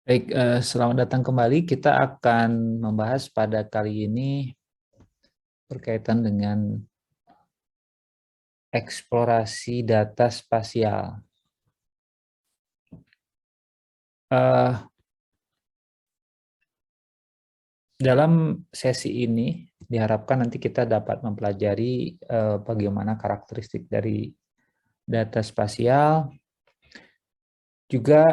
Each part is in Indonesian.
Baik, selamat datang kembali. Kita akan membahas pada kali ini berkaitan dengan eksplorasi data spasial. Dalam sesi ini diharapkan nanti kita dapat mempelajari bagaimana karakteristik dari data spasial, juga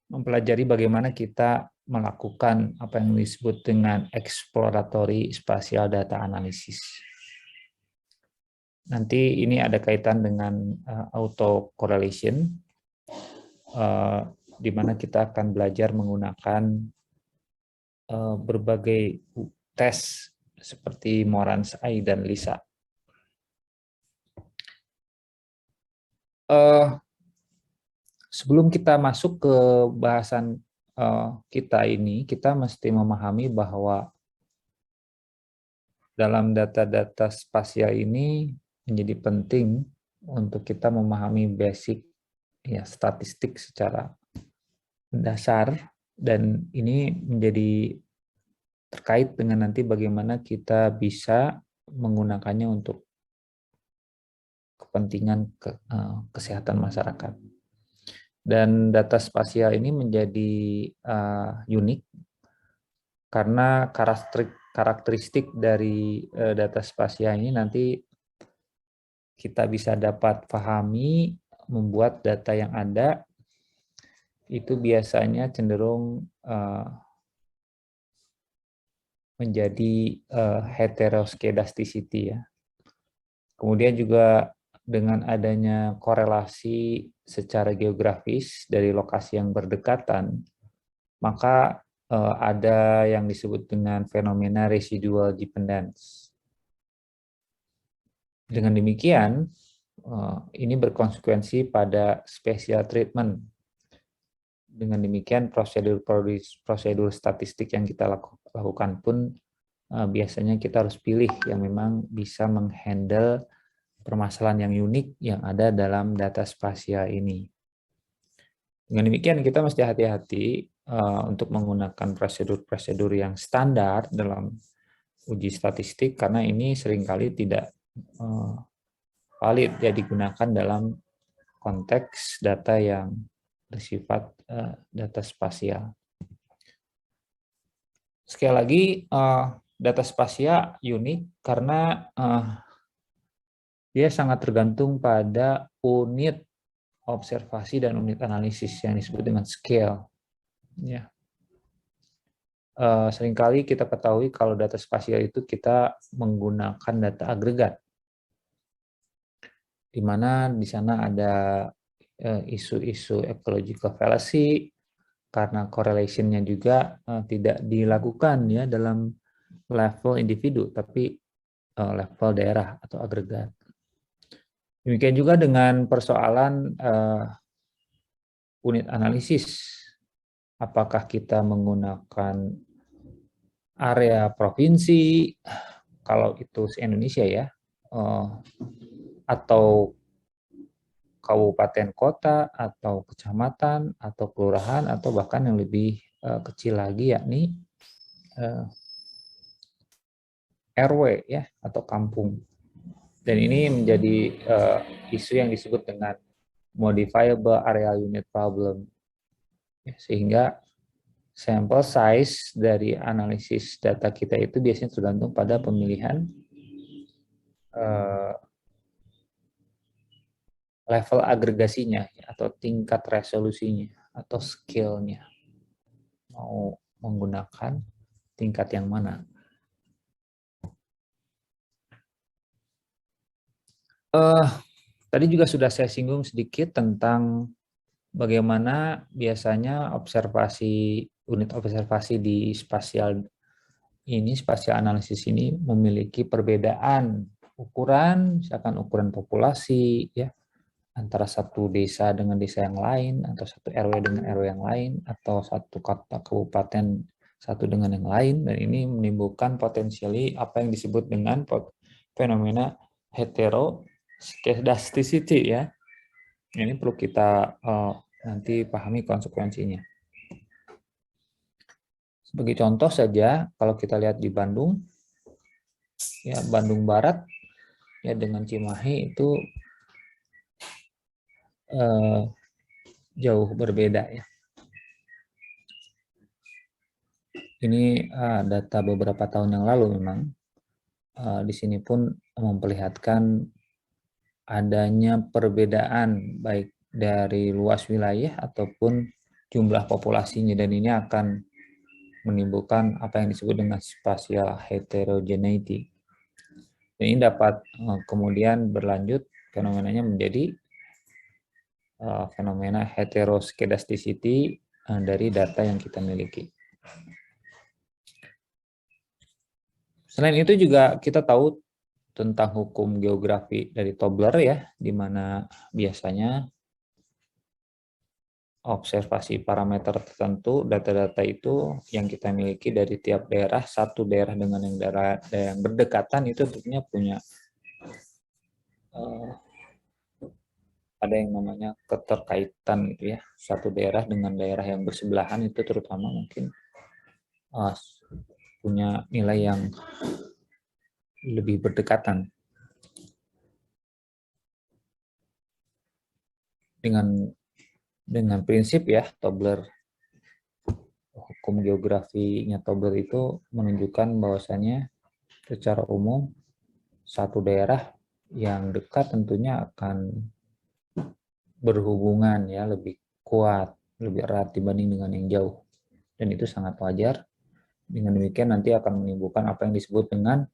mempelajari bagaimana kita melakukan apa yang disebut dengan exploratory spatial data analysis. Nanti ini ada kaitan dengan auto correlation, di mana kita akan belajar menggunakan berbagai tes seperti Morans AI dan LISA. Sebelum kita masuk ke bahasan kita ini, kita mesti memahami bahwa dalam data-data spasial ini menjadi penting untuk kita memahami basic statistik secara dasar, dan ini menjadi terkait dengan nanti bagaimana kita bisa menggunakannya untuk kepentingan kesehatan masyarakat. Dan data spasial ini menjadi unik karena karakteristik dari data spasial ini nanti kita bisa dapat pahami membuat data yang ada itu biasanya cenderung menjadi heteroskedasticity ya. Kemudian juga dengan adanya korelasi secara geografis dari lokasi yang berdekatan, maka ada yang disebut dengan fenomena residual dependence. Dengan demikian, ini berkonsekuensi pada spatial treatment. Dengan demikian, prosedur statistik yang kita lakukan pun biasanya kita harus pilih yang memang bisa menghandle permasalahan yang unik yang ada dalam data spasial ini. Dengan demikian, kita mesti hati-hati untuk menggunakan prosedur-prosedur yang standar dalam uji statistik, karena ini seringkali tidak valid ya digunakan dalam konteks data yang bersifat data spasial. Sekali lagi, data spasial unik karena dia sangat tergantung pada unit observasi dan unit analisis yang disebut dengan scale. Ya. Seringkali kita ketahui kalau data spasial itu kita menggunakan data agregat, di mana di sana ada isu-isu ecological fallacy, karena correlation-nya juga tidak dilakukan ya dalam level individu, tapi level daerah atau agregat. Demikian juga dengan persoalan unit analisis. Apakah kita menggunakan area provinsi, kalau itu se-Indonesia ya, atau kabupaten kota, atau kecamatan, atau kelurahan, atau bahkan yang lebih kecil lagi yakni RW ya, atau kampung. Dan ini menjadi isu yang disebut dengan modifiable area unit problem. Sehingga sampel size dari analisis data kita itu biasanya tergantung pada pemilihan level agregasinya atau tingkat resolusinya atau scale-nya. Mau menggunakan tingkat yang mana. Tadi juga sudah saya singgung sedikit tentang bagaimana biasanya unit observasi di spasial analisis ini memiliki perbedaan ukuran, misalkan ukuran populasi ya, antara satu desa dengan desa yang lain, atau satu RW dengan RW yang lain, atau satu kota kabupaten satu dengan yang lain, dan ini menimbulkan potensiali apa yang disebut dengan fenomena heteroskedasticity ya. Ini perlu kita nanti pahami konsekuensinya. Sebagai contoh saja, kalau kita lihat di Bandung, ya Bandung Barat, ya dengan Cimahi itu jauh berbeda ya. Ini data beberapa tahun yang lalu memang. Di sini pun memperlihatkan adanya perbedaan baik dari luas wilayah ataupun jumlah populasinya, dan ini akan menimbulkan apa yang disebut dengan spatial heterogeneity. Dan ini dapat kemudian berlanjut fenomenanya menjadi fenomena heteroskedasticity dari data yang kita miliki. Selain itu juga kita tahu tentang hukum geografi dari Tobler ya, di mana biasanya observasi parameter tertentu, data-data itu yang kita miliki dari tiap daerah, satu daerah dengan yang daerah yang berdekatan itu tentunya punya ada yang namanya keterkaitan gitu ya. Satu daerah dengan daerah yang bersebelahan itu terutama mungkin punya nilai yang lebih berdekatan. Dengan prinsip ya Tobler, hukum geografinya Tobler itu menunjukkan bahwasannya secara umum satu daerah yang dekat tentunya akan berhubungan ya lebih kuat, lebih erat dibanding dengan yang jauh. Dan itu sangat wajar. Dengan demikian nanti akan menimbulkan apa yang disebut dengan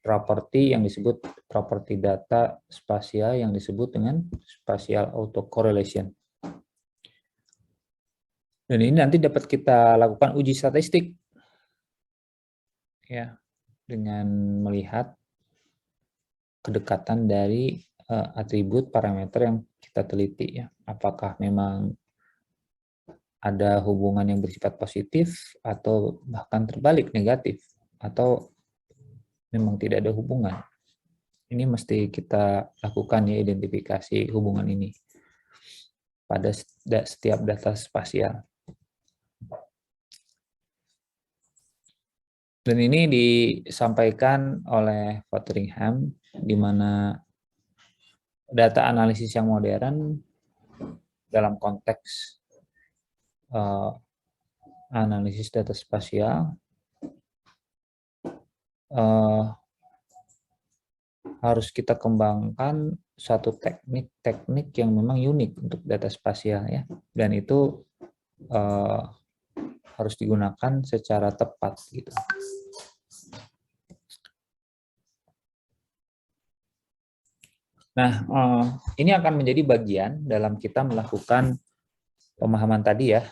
properti yang disebut properti data spasial yang disebut dengan spatial autocorrelation. Dan ini nanti dapat kita lakukan uji statistik ya dengan melihat kedekatan dari atribut parameter yang kita teliti ya. Apakah memang ada hubungan yang bersifat positif atau bahkan terbalik negatif atau memang tidak ada hubungan. Ini mesti kita lakukan ya identifikasi hubungan ini pada setiap data spasial. Dan ini disampaikan oleh Fotheringham, di mana data analisis yang modern dalam konteks analisis data spasial harus kita kembangkan satu teknik yang memang unik untuk data spasial ya, dan itu harus digunakan secara tepat gitu. Nah, ini akan menjadi bagian dalam kita melakukan pemahaman tadi ya,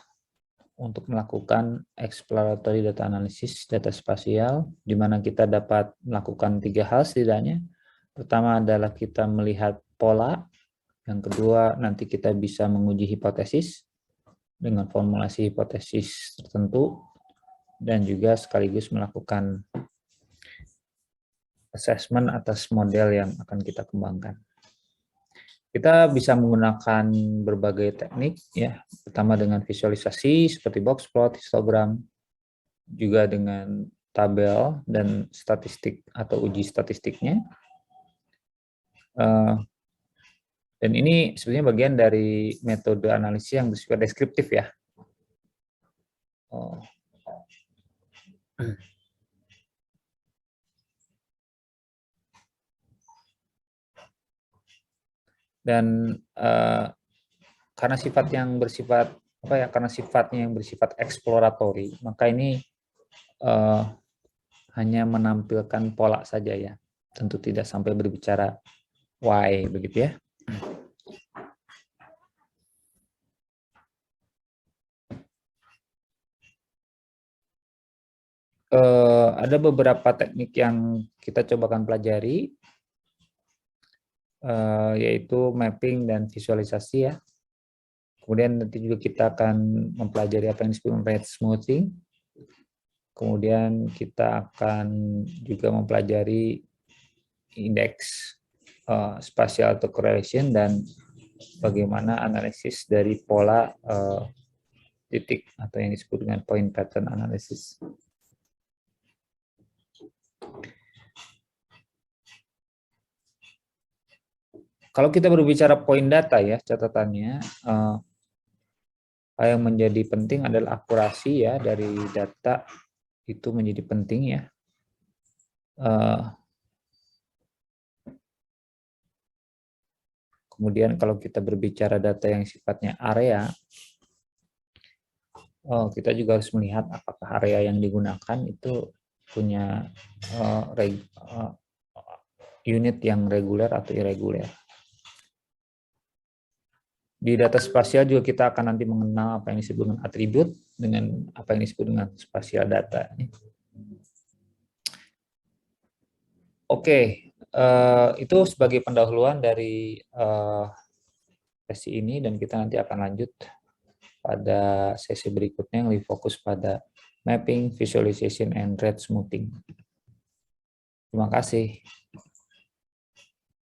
untuk melakukan exploratory data analysis data spasial, di mana kita dapat melakukan 3 hal setidaknya. Pertama adalah kita melihat pola, yang kedua nanti kita bisa menguji hipotesis dengan formulasi hipotesis tertentu, dan juga sekaligus melakukan assessment atas model yang akan kita kembangkan. Kita bisa menggunakan berbagai teknik ya, pertama dengan visualisasi seperti box plot, histogram, juga dengan tabel dan statistik atau uji statistiknya. Dan ini sebenarnya bagian dari metode analisis yang bersifat deskriptif ya. Dan karena sifat yang bersifat karena sifatnya yang bersifat eksploratory, maka ini hanya menampilkan pola saja ya, tentu tidak sampai berbicara why begitu ya. Ada beberapa teknik yang kita cobakan pelajari, yaitu mapping dan visualisasi ya. Kemudian nanti juga kita akan mempelajari apa yang disebut rate smoothing. Kemudian kita akan juga mempelajari indeks spatial autocorrelation dan bagaimana analisis dari pola titik atau yang disebut dengan point pattern analysis. Kalau kita berbicara point data ya, catatannya yang menjadi penting adalah akurasi ya dari data, itu menjadi penting ya. Kemudian kalau kita berbicara data yang sifatnya area, kita juga harus melihat apakah area yang digunakan itu punya unit yang reguler atau irregular. Di data spasial juga kita akan nanti mengenal apa yang disebut dengan atribut dengan apa yang disebut dengan spasial data. Oke, itu sebagai pendahuluan dari sesi ini, dan kita nanti akan lanjut pada sesi berikutnya yang lebih fokus pada mapping, visualization, and rate smoothing. Terima kasih.